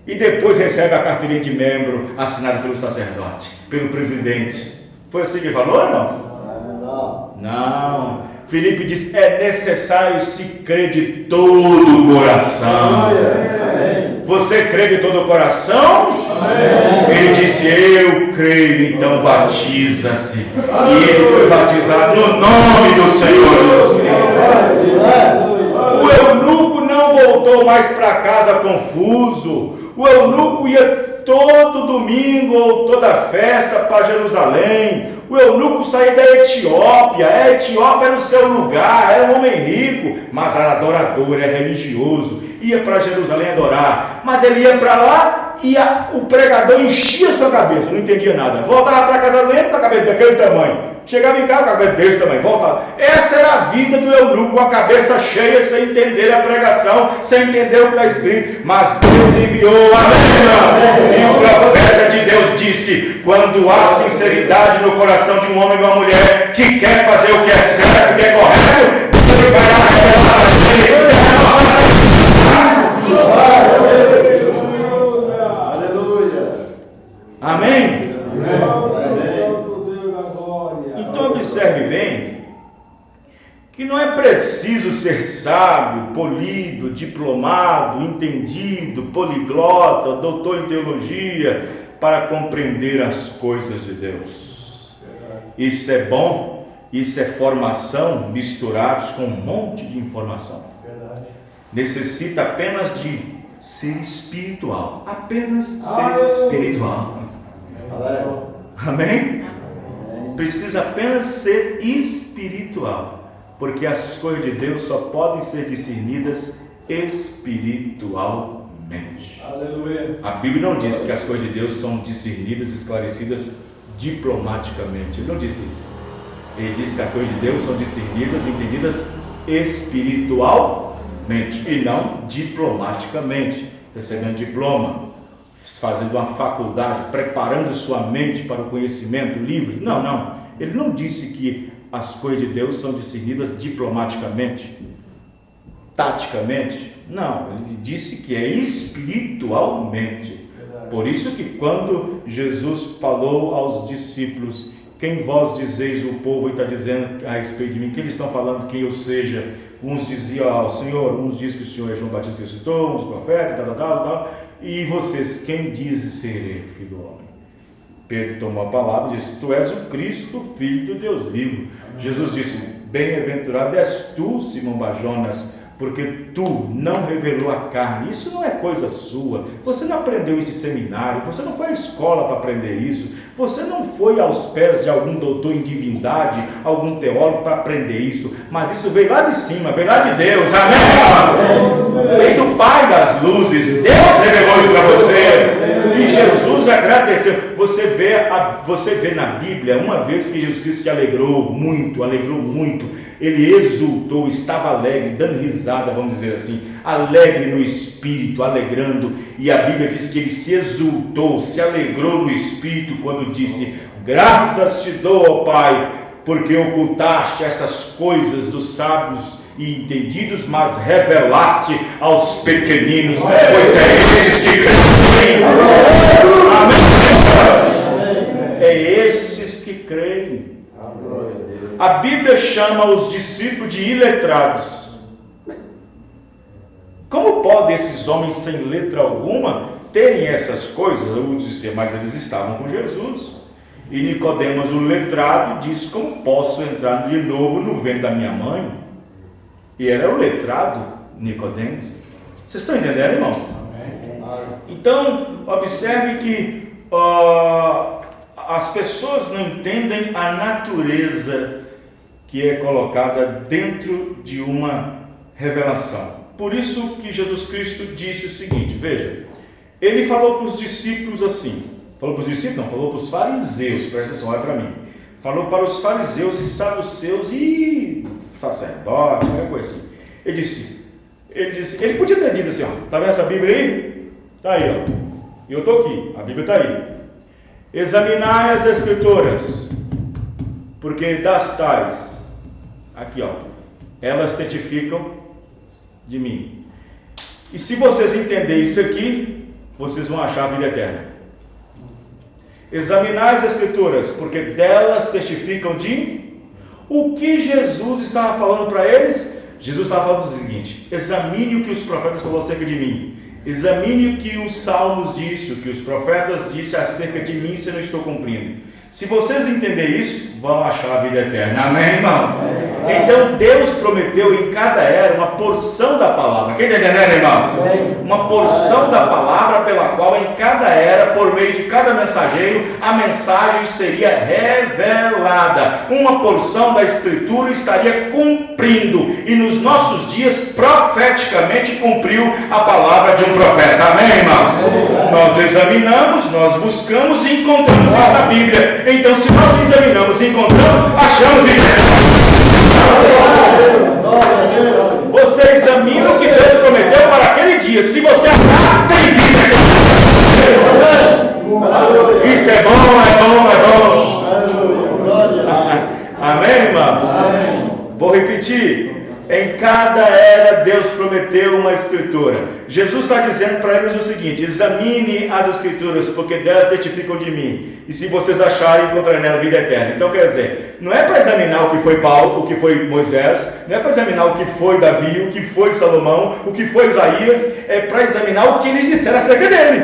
e depois recebe a carteirinha de membro assinada pelo sacerdote, pelo presidente. Foi assim que falou, irmão? Não. Filipe diz: é necessário se crer de todo o coração. Você crê de todo o coração? Ele disse: eu creio, então batiza-se. E ele foi batizado no nome do Senhor Jesus Cristo. O eunuco não voltou mais para casa confuso. O eunuco ia todo domingo ou toda festa para Jerusalém. O eunuco saía da Etiópia. A Etiópia era o seu lugar, era um homem rico, mas era adorador, era religioso. Ia para Jerusalém adorar, mas ele ia para lá e o pregador enchia sua cabeça, não entendia nada. Voltava para casa lento, com a cabeça daquele tamanho. Chegava em casa com a cabeça desse tamanho, voltava. Essa era a vida do eunuco, com a cabeça cheia, sem entender a pregação, sem entender o que está escrito. Mas Deus enviou a Bíblia. E o profeta de Deus disse: quando há sinceridade no coração de um homem e uma mulher que quer fazer o que é certo, o que é correto, Deus vai lá revelar a ele. Amém? Então observe bem que não é preciso ser sábio, polido, diplomado, entendido, poliglota, doutor em teologia para compreender as coisas de Deus. Isso é bom, isso é formação misturados com um monte de informação. Necessita apenas de ser espiritual, apenas ser espiritual. Amém? Precisa apenas ser espiritual, porque as coisas de Deus só podem ser discernidas espiritualmente. Aleluia. A Bíblia não diz que as coisas de Deus são discernidas, esclarecidas diplomaticamente. Ele não disse isso. Ele diz que as coisas de Deus são discernidas e entendidas espiritualmente e não diplomaticamente, recebendo diploma, fazendo uma faculdade, preparando sua mente para o conhecimento livre. Não. Ele não disse que as coisas de Deus são discernidas diplomaticamente, taticamente. Não, ele disse que é espiritualmente. Por isso que quando Jesus falou aos discípulos: quem vós dizeis, o povo está dizendo a respeito de mim, que eles estão falando quem eu seja? Uns diziam ao Senhor, uns dizem que o Senhor é João Batista que ressuscitou, uns profetas, tal. E vocês, quem dizem ser ele, filho do homem? Pedro tomou a palavra e disse: tu és o Cristo, filho do Deus vivo. Jesus disse: bem-aventurado és tu, Simão Bajonas, porque tu não revelou a carne. Isso não é coisa sua. Você não aprendeu isso de seminário, você não foi à escola para aprender isso, você não foi aos pés de algum doutor em divindade, algum teólogo para aprender isso, mas isso veio lá de cima, veio lá de Deus. Amém? Veio do Pai das luzes. Deus revelou isso para você. E Jesus agradeceu. Você vê na Bíblia uma vez que Jesus Cristo se alegrou muito. Ele exultou, estava alegre, dando risada, vamos dizer assim, alegre no espírito, alegrando. E a Bíblia diz que ele se exultou, se alegrou no espírito quando disse: graças te dou, ó Pai, porque ocultaste essas coisas dos sábios e entendidos, mas revelaste aos pequeninos, pois é esses que creem. Amém. É estes que creem. A Bíblia chama os discípulos de iletrados. Como podem esses homens sem letra alguma terem essas coisas? Eu vou dizer, mas eles estavam com Jesus. E Nicodemos, o letrado, disse: como posso entrar de novo no ventre da minha mãe? E era o letrado, Nicodemos. Vocês estão entendendo, irmãos? Então, observe que as pessoas não entendem a natureza que é colocada dentro de uma revelação. Por isso que Jesus Cristo disse o seguinte, veja, ele falou para os discípulos assim, falou para os discípulos não, falou para os fariseus, presta atenção, olha para mim, falou para os fariseus e saduceus e sacerdotes, qualquer coisa assim. Ele podia ter dito assim, ó, tá vendo essa Bíblia aí? Tá aí, ó, e eu estou aqui, a Bíblia está aí. Examinai as Escrituras, porque das tais, aqui ó, elas testificam de mim. E se vocês entenderem isso aqui, vocês vão achar a vida eterna. Examinai as Escrituras, porque delas testificam de... O que Jesus estava falando para eles? Jesus estava falando o seguinte: examine o que os profetas falaram acerca de mim. Examine o que os salmos disse, o que os profetas disse acerca de mim, se eu não estou cumprindo. Se vocês entenderem isso, vão achar a vida eterna. Amém, irmãos? Então Deus prometeu em cada era uma porção da palavra. Quem está entendendo, irmãos? Uma porção da palavra pela qual em cada era, por meio de cada mensageiro, a mensagem seria revelada. Uma porção da Escritura estaria cumprindo. E nos nossos dias, profeticamente cumpriu a palavra de um profeta. Amém, irmãos? Nós examinamos, nós buscamos e encontramos isso na Bíblia. Então, se nós examinamos e encontramos, achamos vida. Você examina o que Deus prometeu para aquele dia. Se você achar, tem vida. Isso é bom, Amém, irmão? Vou repetir. Em cada era Deus prometeu uma Escritura. Jesus está dizendo para eles o seguinte: examine as Escrituras, porque delas testificam de mim. E se vocês acharem, encontrarem nela vida eterna. Então quer dizer, não é para examinar o que foi Paulo, o que foi Moisés, não é para examinar o que foi Davi, o que foi Salomão, o que foi Isaías, é para examinar o que eles disseram acerca dele,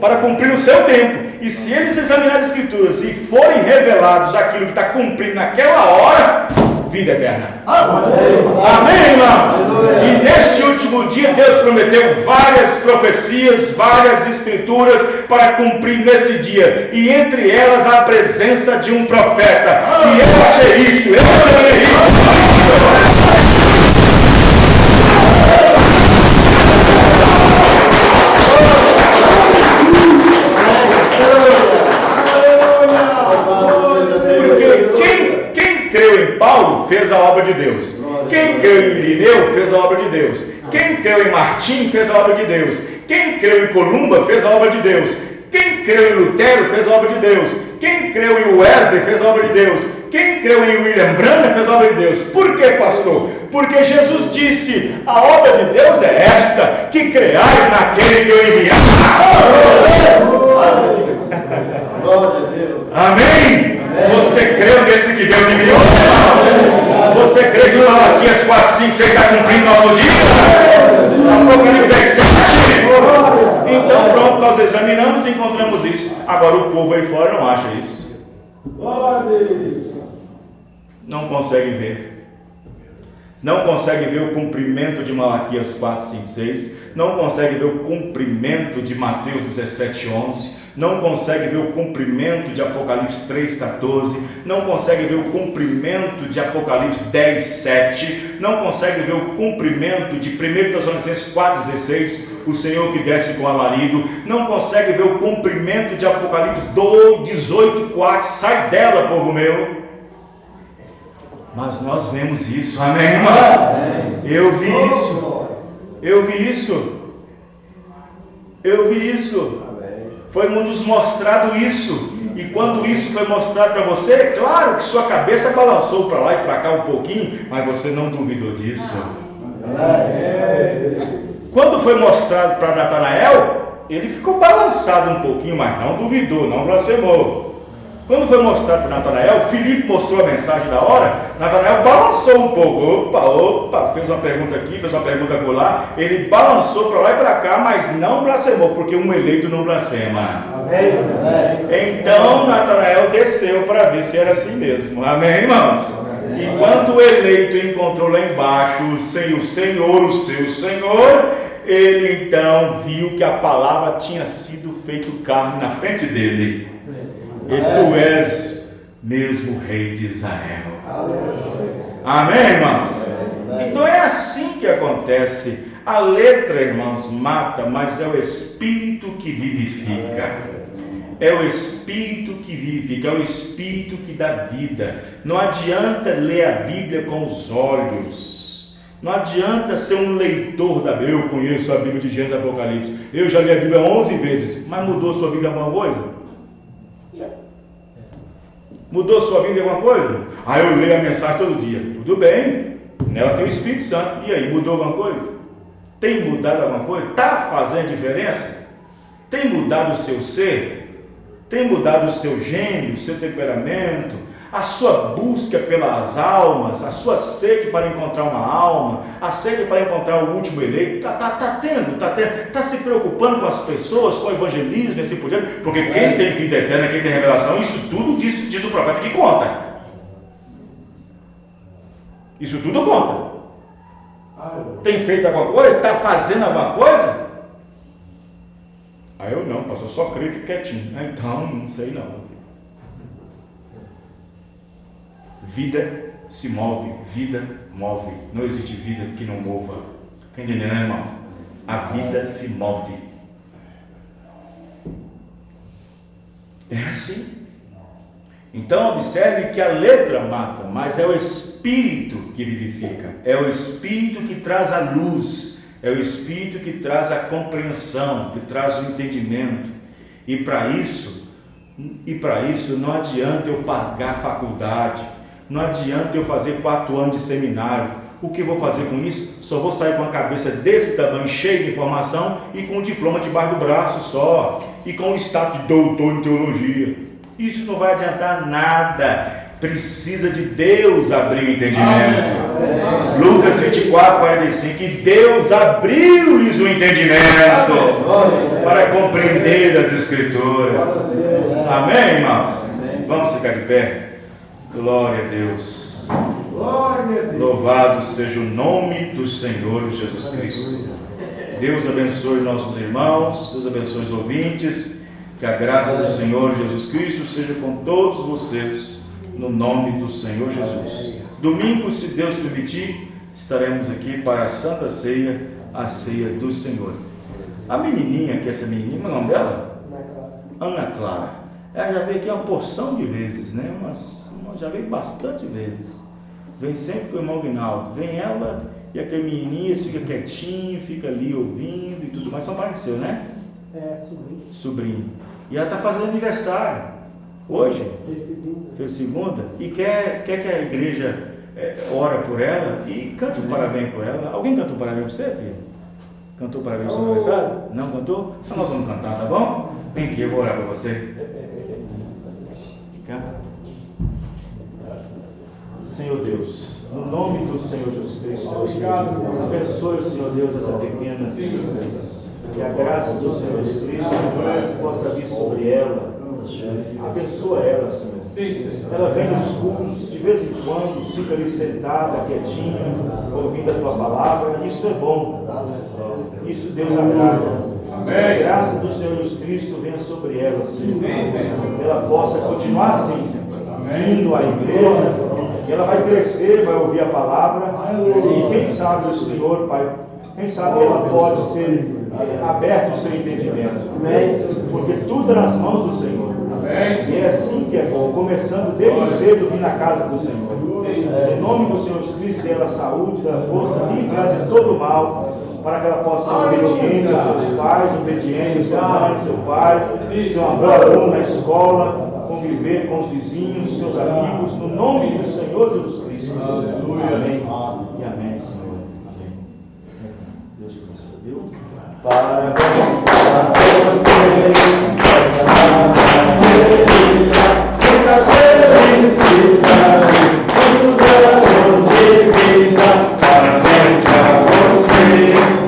para cumprir o seu tempo. E se eles examinarem as Escrituras e forem revelados aquilo que está cumprindo naquela hora, vida eterna. Amém, irmãos? E neste último dia Deus prometeu várias profecias, várias escrituras para cumprir nesse dia, e entre elas a presença de um profeta. E eu achei isso, eu achei isso. Paulo fez a obra de Deus. Quem creu em Irineu fez a obra de Deus. Quem creu em Martim fez a obra de Deus. Quem creu em Columba fez a obra de Deus. Quem creu em Lutero fez a obra de Deus. Quem creu em Wesley fez a obra de Deus. Quem creu em William Branham fez a obra de Deus. Por que, pastor? Porque Jesus disse: a obra de Deus é esta, que creais naquele que eu enviar. Glória a Deus. Amém? Você crê nesse que Deus enviou? Você crê que Malaquias 4, 5, 6 está cumprindo nosso dia? Apocalipse 10, 7. Então pronto, nós examinamos e encontramos isso. Agora o povo aí fora não acha isso. Não consegue ver. Não consegue ver o cumprimento de Malaquias 4, 5, 6. Não consegue ver o cumprimento de Mateus 17, 11. Não consegue ver o cumprimento de Apocalipse 3,14, não consegue ver o cumprimento de Apocalipse 10,7, não consegue ver o cumprimento de 1 Tessalonicenses 4,16, o Senhor que desce com alarido, não consegue ver o cumprimento de Apocalipse 18,4, sai dela, povo meu. Mas nós vemos isso, amém, irmão? Eu vi isso. Foi nos mostrado isso. E quando isso foi mostrado para você, claro que sua cabeça balançou para lá e para cá um pouquinho, mas você não duvidou disso. Quando foi mostrado para Natanael, ele ficou balançado um pouquinho, mas não duvidou, não blasfemou. Quando foi mostrado para Natanael, Filipe mostrou a mensagem da hora, Natanael balançou um pouco, opa, fez uma pergunta aqui, fez uma pergunta lá, ele balançou para lá e para cá, mas não blasfemou, porque um eleito não blasfema. Amém. Então Natanael desceu para ver se era assim mesmo, amém, irmãos? E quando o eleito encontrou lá embaixo o Senhor, o seu Senhor, ele então viu que a palavra tinha sido feito carne na frente dele. E tu és mesmo Rei de Israel. Amém, irmãos? Então é assim que acontece. A letra, irmãos, mata, mas é o Espírito que vivifica. É o Espírito que vivifica, é o Espírito que dá vida. Não adianta ler a Bíblia com os olhos. Não adianta ser um leitor da Bíblia. Eu conheço a Bíblia de Gênesis e Apocalipse. Eu já li a Bíblia 11 vezes. Mas mudou sua vida alguma coisa? Mudou sua vida alguma coisa? Eu leio a mensagem todo dia. Tudo bem. Nela tem o Espírito Santo. E aí, mudou alguma coisa? Tem mudado alguma coisa? Está fazendo diferença? Tem mudado o seu ser? Tem mudado o seu gênio, o seu temperamento, a sua busca pelas almas, a sua sede para encontrar uma alma, a sede para encontrar o último eleito? Está se preocupando com as pessoas, com o evangelismo, assim por diante? Porque quem tem vida eterna, quem tem revelação, isso tudo diz o profeta que conta. Isso tudo conta. Tem feito alguma coisa? Está fazendo alguma coisa? Eu não, pastor, só creio e fico quietinho. Então, não sei não. Vida se move, vida move. Não existe vida que não mova. Está entendendo, irmão? A vida se move. É assim. Então, observe que a letra mata, mas é o Espírito que vivifica. É o Espírito que traz a luz. É o Espírito que traz a compreensão, que traz o entendimento. E para isso não adianta eu pagar faculdade, não adianta eu fazer 4 anos de seminário. O que eu vou fazer com isso? Só vou sair com a cabeça desse tamanho, cheia de informação, e com um diploma debaixo do braço só, e com o status de doutor em teologia. Isso não vai adiantar nada. Precisa de Deus abrir o entendimento. Lucas 24, 45. E Deus abriu-lhes o entendimento para compreender as Escrituras. Amém, irmãos? Vamos ficar de pé. Glória a Deus. Louvado seja o nome do Senhor Jesus Cristo. Deus abençoe nossos irmãos. Deus abençoe os ouvintes. Que a graça do Senhor Jesus Cristo seja com todos vocês. No nome do Senhor Jesus. Domingo, se Deus permitir, estaremos aqui para a Santa Ceia, a Ceia do Senhor. A menininha, que é essa menininha, qual é o nome dela? Ana Clara. Ela já veio aqui uma porção de vezes, né? Já veio bastante vezes. Vem sempre com o irmão Guinaldo. Vem ela e aquele menininho fica quietinho, fica ali ouvindo e tudo mais. São parentes seus, né? Sobrinho. E ela está fazendo aniversário. Hoje, fez segunda, e quer que a igreja ora por ela e cante um parabéns por ela. Alguém cantou um parabéns para você, filho? Cantou parabéns para o seu aniversário? Não cantou? Então nós vamos cantar, tá bom? Vem aqui, eu vou orar para você. Canta. Senhor Deus, no nome do Senhor Jesus Cristo, abençoe, Senhor Deus, essa pequena filha. Que a graça do Senhor Jesus Cristo possa vir sobre ela. Abençoa ela, Senhor. Ela vem nos cultos, de vez em quando, fica ali sentada, quietinha, ouvindo a tua palavra. Isso é bom. Isso Deus agrada. A graça do Senhor Jesus Cristo venha sobre ela, Senhor. Ela possa continuar assim, vindo à igreja. E ela vai crescer, vai ouvir a palavra. E quem sabe o Senhor, Pai, quem sabe ela pode ser aberto o seu entendimento. Porque tudo é nas mãos do Senhor. E é assim que é bom, começando desde cedo vir na casa do Senhor. Em nome do Senhor Jesus Cristo, dê ela saúde, dê ela força, livre de todo mal, para que ela possa ser obediente a seus pais, obediente a sua mãe, seu pai, ser uma boa aluna na escola, conviver com os vizinhos, seus amigos, no nome do Senhor Jesus Cristo. Amém. E amém, Senhor. Amém. Deus te abençoe. Parabéns para você. Muitas felicidades, muitos anos de vida. Parabéns para você,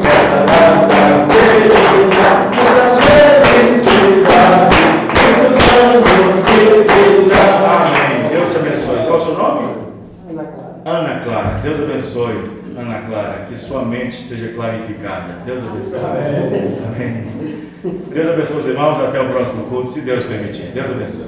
essa data querida. Muitas felicidades, muitos anos de vida. Amém. Deus te abençoe. Qual é o seu nome? Ana Clara. Ana Clara. Deus abençoe. Ana Clara, que sua mente seja clarificada. Deus abençoe. Amém. Deus abençoe os irmãos. Até o próximo culto, se Deus permitir. Deus abençoe.